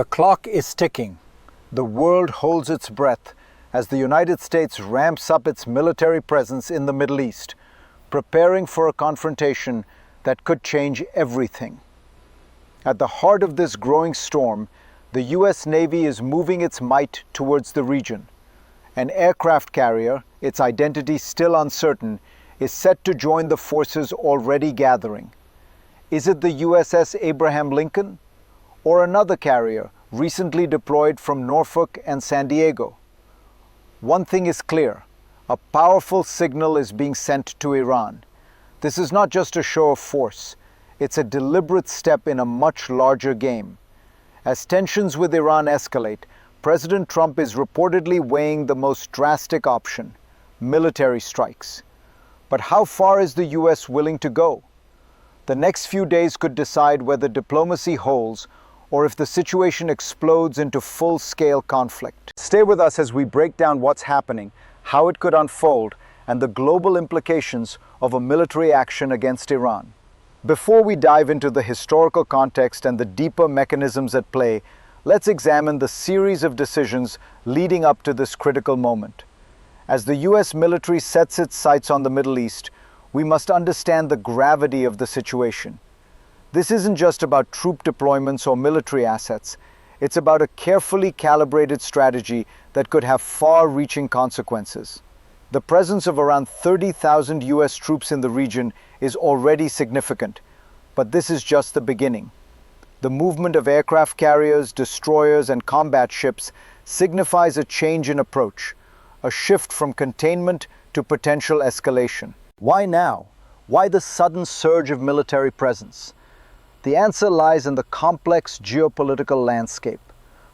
The clock is ticking. The world holds its breath as the United States ramps up its military presence in the Middle East, preparing for a confrontation that could change everything. At the heart of this growing storm, the U.S. Navy is moving its might towards the region. An aircraft carrier, its identity still uncertain, is set to join the forces already gathering. Is it the USS Abraham Lincoln? Or another carrier recently deployed from Norfolk and San Diego? One thing is clear: a powerful signal is being sent to Iran. This is not just a show of force, it's a deliberate step in a much larger game. As tensions with Iran escalate, President Trump is reportedly weighing the most drastic option: military strikes. But how far is the US willing to go? The next few days could decide whether diplomacy holds or if the situation explodes into full-scale conflict. Stay with us as we break down what's happening, how it could unfold, and the global implications of a military action against Iran. Before we dive into the historical context and the deeper mechanisms at play, let's examine the series of decisions leading up to this critical moment. As the US military sets its sights on the Middle East, we must understand the gravity of the situation. This isn't just about troop deployments or military assets. It's about a carefully calibrated strategy that could have far-reaching consequences. The presence of around 30,000 US troops in the region is already significant, but this is just the beginning. The movement of aircraft carriers, destroyers, and combat ships signifies a change in approach, a shift from containment to potential escalation. Why now? Why the sudden surge of military presence? The answer lies in the complex geopolitical landscape.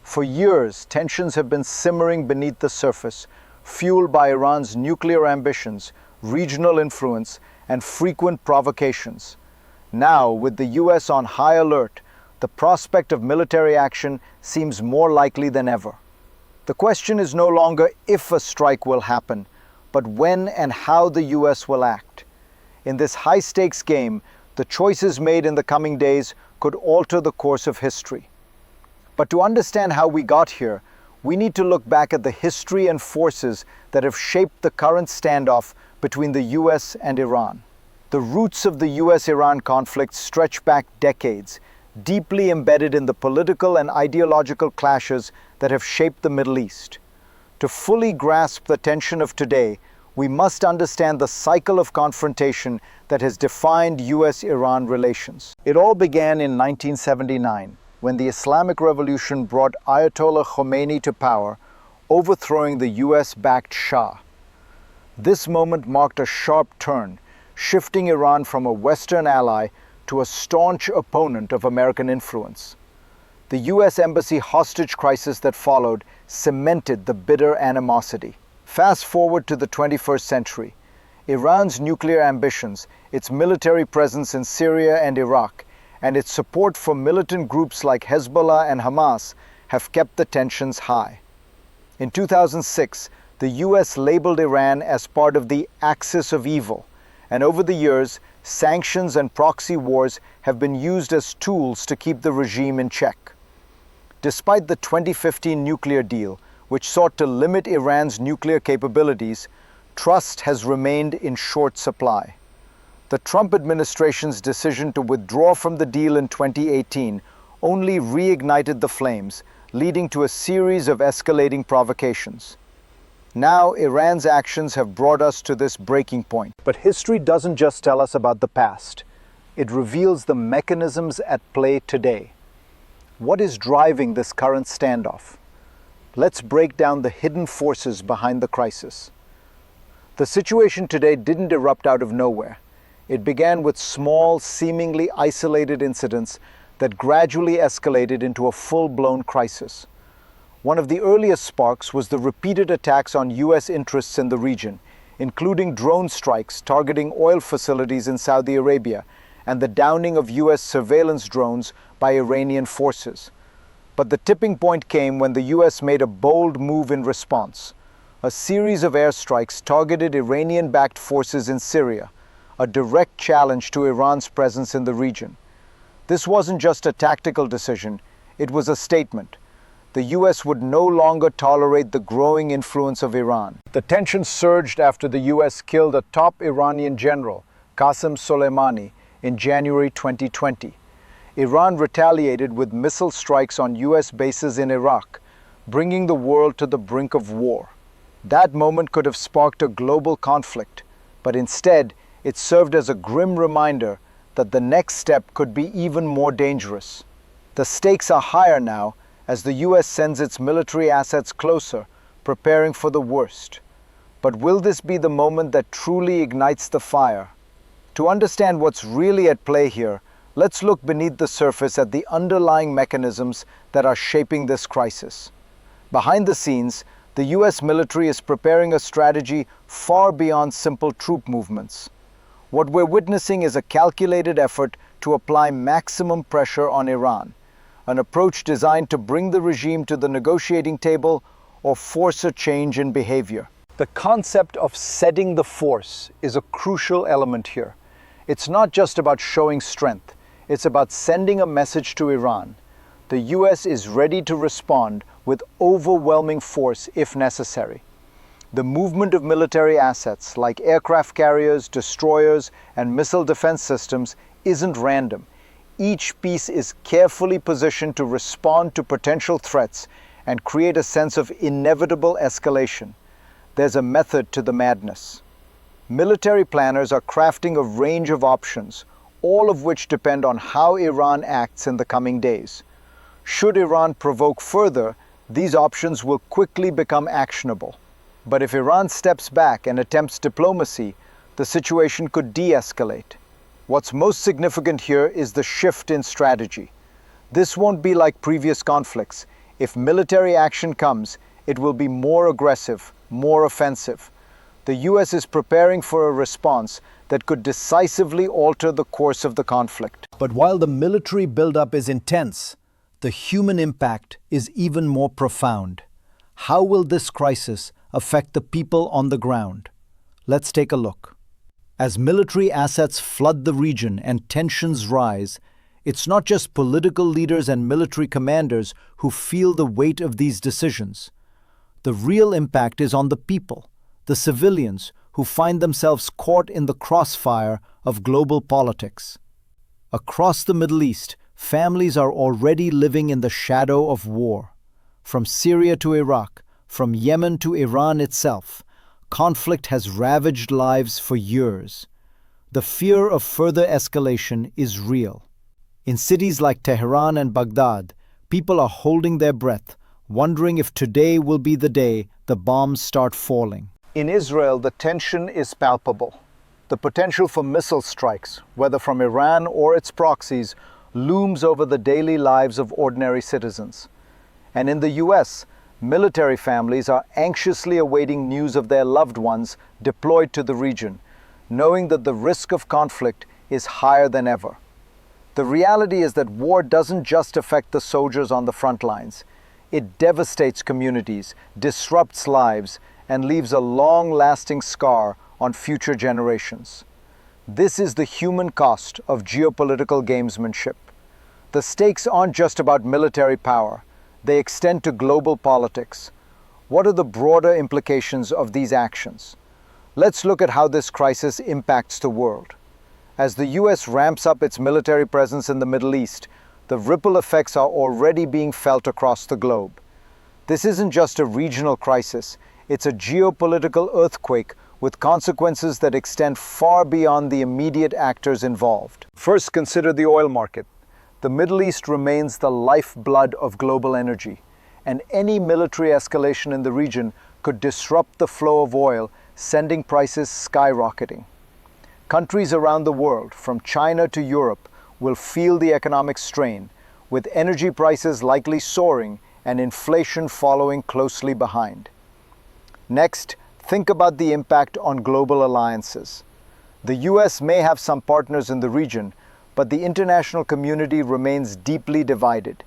For years, tensions have been simmering beneath the surface, fueled by Iran's nuclear ambitions, regional influence, and frequent provocations. Now, with the US on high alert, the prospect of military action seems more likely than ever. The question is no longer if a strike will happen, but when and how the US will act. In this high-stakes game, the choices made in the coming days could alter the course of history. But to understand how we got here, we need to look back at the history and forces that have shaped the current standoff between the US and Iran. The roots of the US-Iran conflict stretch back decades, deeply embedded in the political and ideological clashes that have shaped the Middle East. To fully grasp the tension of today, we must understand the cycle of confrontation that has defined US-Iran relations. It all began in 1979, when the Islamic Revolution brought Ayatollah Khomeini to power, overthrowing the US-backed Shah. This moment marked a sharp turn, shifting Iran from a Western ally to a staunch opponent of American influence. The US Embassy hostage crisis that followed cemented the bitter animosity. Fast forward to the 21st century. Iran's nuclear ambitions, its military presence in Syria and Iraq, and its support for militant groups like Hezbollah and Hamas have kept the tensions high. In 2006, the US labeled Iran as part of the axis of evil, and over the years, sanctions and proxy wars have been used as tools to keep the regime in check. Despite the 2015 nuclear deal, which sought to limit Iran's nuclear capabilities, trust has remained in short supply. The Trump administration's decision to withdraw from the deal in 2018 only reignited the flames, leading to a series of escalating provocations. Now, Iran's actions have brought us to this breaking point. But history doesn't just tell us about the past. It reveals the mechanisms at play today. What is driving this current standoff? Let's break down the hidden forces behind the crisis. The situation today didn't erupt out of nowhere. It began with small, seemingly isolated incidents that gradually escalated into a full-blown crisis. One of the earliest sparks was the repeated attacks on US interests in the region, including drone strikes targeting oil facilities in Saudi Arabia and the downing of US surveillance drones by Iranian forces. But the tipping point came when the US made a bold move in response. A series of airstrikes targeted Iranian-backed forces in Syria, a direct challenge to Iran's presence in the region. This wasn't just a tactical decision, It was a statement. The US would no longer tolerate the growing influence of Iran. The tension surged after the US killed a top Iranian general, Qasem Soleimani, in January 2020. Iran retaliated with missile strikes on US bases in Iraq, bringing the world to the brink of war. That moment could have sparked a global conflict, but instead, it served as a grim reminder that the next step could be even more dangerous. The stakes are higher now as the US sends its military assets closer, preparing for the worst. But will this be the moment that truly ignites the fire? To understand what's really at play here, let's look beneath the surface at the underlying mechanisms that are shaping this crisis. Behind the scenes, the US military is preparing a strategy far beyond simple troop movements. What we're witnessing is a calculated effort to apply maximum pressure on Iran, an approach designed to bring the regime to the negotiating table or force a change in behavior. The concept of setting the force is a crucial element here. It's not just about showing strength, it's about sending a message to Iran. The US is ready to respond with overwhelming force if necessary. The movement of military assets like aircraft carriers, destroyers, and missile defense systems isn't random. Each piece is carefully positioned to respond to potential threats and create a sense of inevitable escalation. There's a method to the madness. Military planners are crafting a range of options, all of which depend on how Iran acts in the coming days. Should Iran provoke further, these options will quickly become actionable. But if Iran steps back and attempts diplomacy, the situation could de-escalate. What's most significant here is the shift in strategy. This won't be like previous conflicts. If military action comes, it will be more aggressive, more offensive. The US is preparing for a response that could decisively alter the course of the conflict. But while the military buildup is intense, the human impact is even more profound. How will this crisis affect the people on the ground? Let's take a look. As military assets flood the region and tensions rise, it's not just political leaders and military commanders who feel the weight of these decisions. The real impact is on the people, the civilians who find themselves caught in the crossfire of global politics. Across the Middle East, families are already living in the shadow of war. From Syria to Iraq, from Yemen to Iran itself, conflict has ravaged lives for years. The fear of further escalation is real. In cities like Tehran and Baghdad, people are holding their breath, wondering if today will be the day the bombs start falling. In Israel, the tension is palpable. The potential for missile strikes, whether from Iran or its proxies, looms over the daily lives of ordinary citizens. And in the US, military families are anxiously awaiting news of their loved ones deployed to the region, knowing that the risk of conflict is higher than ever. The reality is that war doesn't just affect the soldiers on the front lines. It devastates communities, disrupts lives, and leaves a long-lasting scar on future generations. This is the human cost of geopolitical gamesmanship. The stakes aren't just about military power. They extend to global politics. What are the broader implications of these actions? Let's look at how this crisis impacts the world. As the US ramps up its military presence in the Middle East, the ripple effects are already being felt across the globe. This isn't just a regional crisis, it's a geopolitical earthquake with consequences that extend far beyond the immediate actors involved. First, consider the oil market. The Middle East remains the lifeblood of global energy, and any military escalation in the region could disrupt the flow of oil, sending prices skyrocketing. Countries around the world, from China to Europe, will feel the economic strain, with energy prices likely soaring and inflation following closely behind. Next, think about the impact on global alliances. The US may have some partners in the region, but the international community remains deeply divided.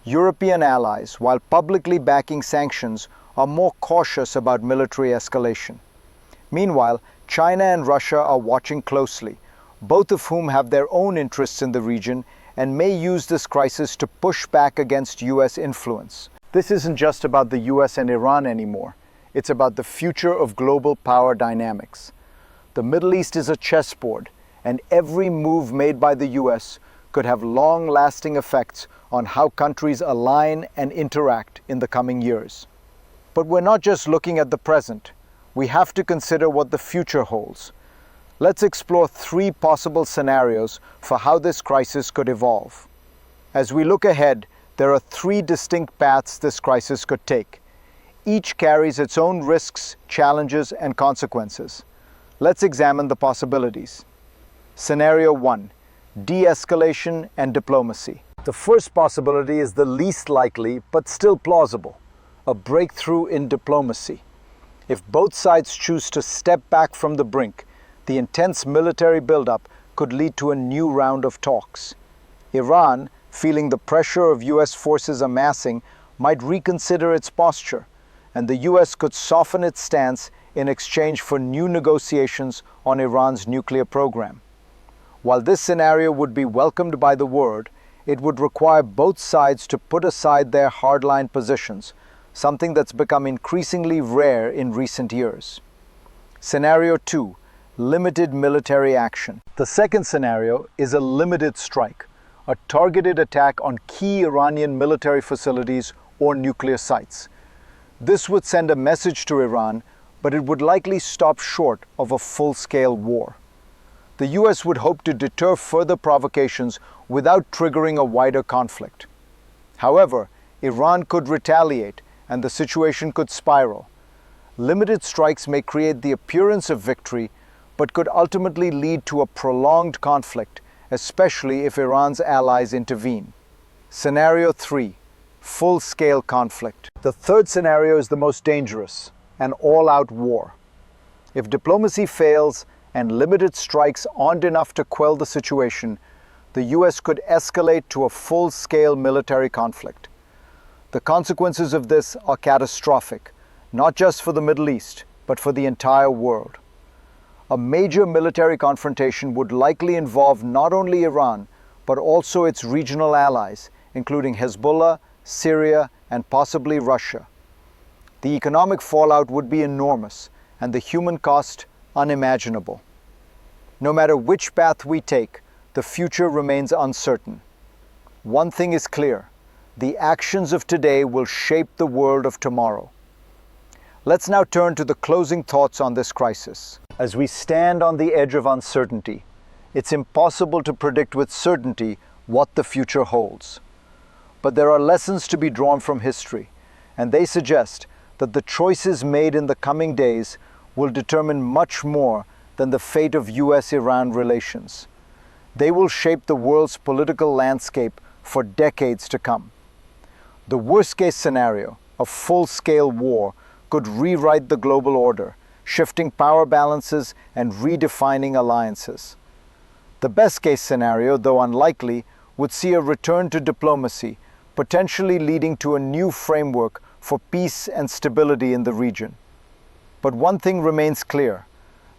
European allies, while publicly backing sanctions, are more cautious about military escalation. Meanwhile, China and Russia are watching closely, both of whom have their own interests in the region and may use this crisis to push back against US influence. This isn't just about the US and Iran anymore. It's about the future of global power dynamics. The Middle East is a chessboard, and every move made by the US could have long-lasting effects on how countries align and interact in the coming years. But we're not just looking at the present. We have to consider what the future holds. Let's explore 3 possible scenarios for how this crisis could evolve. As we look ahead, there are 3 distinct paths this crisis could take. Each carries its own risks, challenges, and consequences. Let's examine the possibilities. Scenario 1: de-escalation and diplomacy. The first possibility is the least likely, but still plausible: a breakthrough in diplomacy. If both sides choose to step back from the brink, the intense military buildup could lead to a new round of talks. Iran, feeling the pressure of US forces amassing, might reconsider its posture, and the US could soften its stance in exchange for new negotiations on Iran's nuclear program. While this scenario would be welcomed by the world, it would require both sides to put aside their hardline positions, something that's become increasingly rare in recent years. Scenario 2: limited military action. The second scenario is a limited strike, a targeted attack on key Iranian military facilities or nuclear sites. This would send a message to Iran, but it would likely stop short of a full-scale war. The US would hope to deter further provocations without triggering a wider conflict. However, Iran could retaliate, and the situation could spiral. Limited strikes may create the appearance of victory, but could ultimately lead to a prolonged conflict, especially if Iran's allies intervene. Scenario 3: full-scale conflict. The third scenario is the most dangerous: an all-out war. If diplomacy fails and limited strikes aren't enough to quell the situation, the US could escalate to a full-scale military conflict. The consequences of this are catastrophic, not just for the Middle East, but for the entire world. A major military confrontation would likely involve not only Iran, but also its regional allies, including Hezbollah, Syria, and possibly Russia. The economic fallout would be enormous, and the human cost unimaginable. No matter which path we take, the future remains uncertain. One thing is clear: the actions of today will shape the world of tomorrow. Let's now turn to the closing thoughts on this crisis. As we stand on the edge of uncertainty, it's impossible to predict with certainty what the future holds. But there are lessons to be drawn from history, and they suggest that the choices made in the coming days will determine much more than the fate of US-Iran relations. They will shape the world's political landscape for decades to come. The worst-case scenario, a full-scale war, could rewrite the global order, shifting power balances and redefining alliances. The best-case scenario, though unlikely, would see a return to diplomacy, potentially leading to a new framework for peace and stability in the region. But one thing remains clear: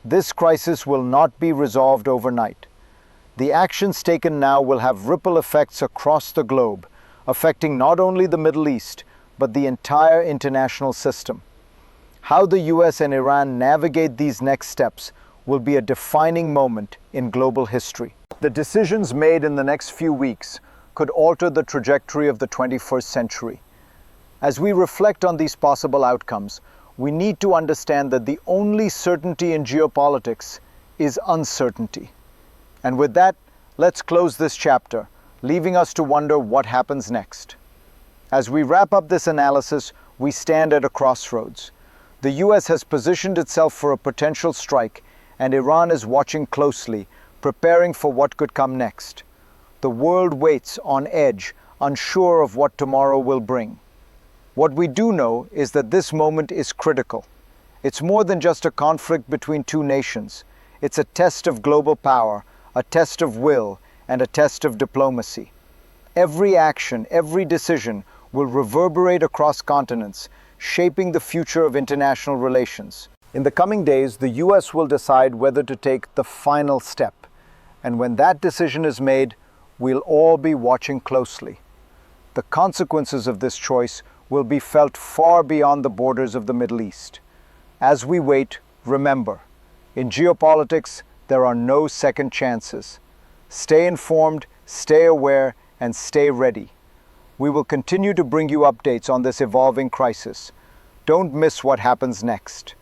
this crisis will not be resolved overnight. The actions taken now will have ripple effects across the globe, affecting not only the Middle East, but the entire international system. How the US and Iran navigate these next steps will be a defining moment in global history. The decisions made in the next few weeks could alter the trajectory of the 21st century. As we reflect on these possible outcomes, we need to understand that the only certainty in geopolitics is uncertainty. And with that, let's close this chapter, leaving us to wonder what happens next. As we wrap up this analysis, we stand at a crossroads. The US has positioned itself for a potential strike, and Iran is watching closely, preparing for what could come next. The world waits on edge, unsure of what tomorrow will bring. What we do know is that this moment is critical. It's more than just a conflict between two nations. It's a test of global power, a test of will, and a test of diplomacy. Every action, every decision will reverberate across continents, shaping the future of international relations. In the coming days, the US will decide whether to take the final step. And when that decision is made, we'll all be watching closely. The consequences of this choice will be felt far beyond the borders of the Middle East. As we wait, remember, in geopolitics, there are no second chances. Stay informed, stay aware, and stay ready. We will continue to bring you updates on this evolving crisis. Don't miss what happens next.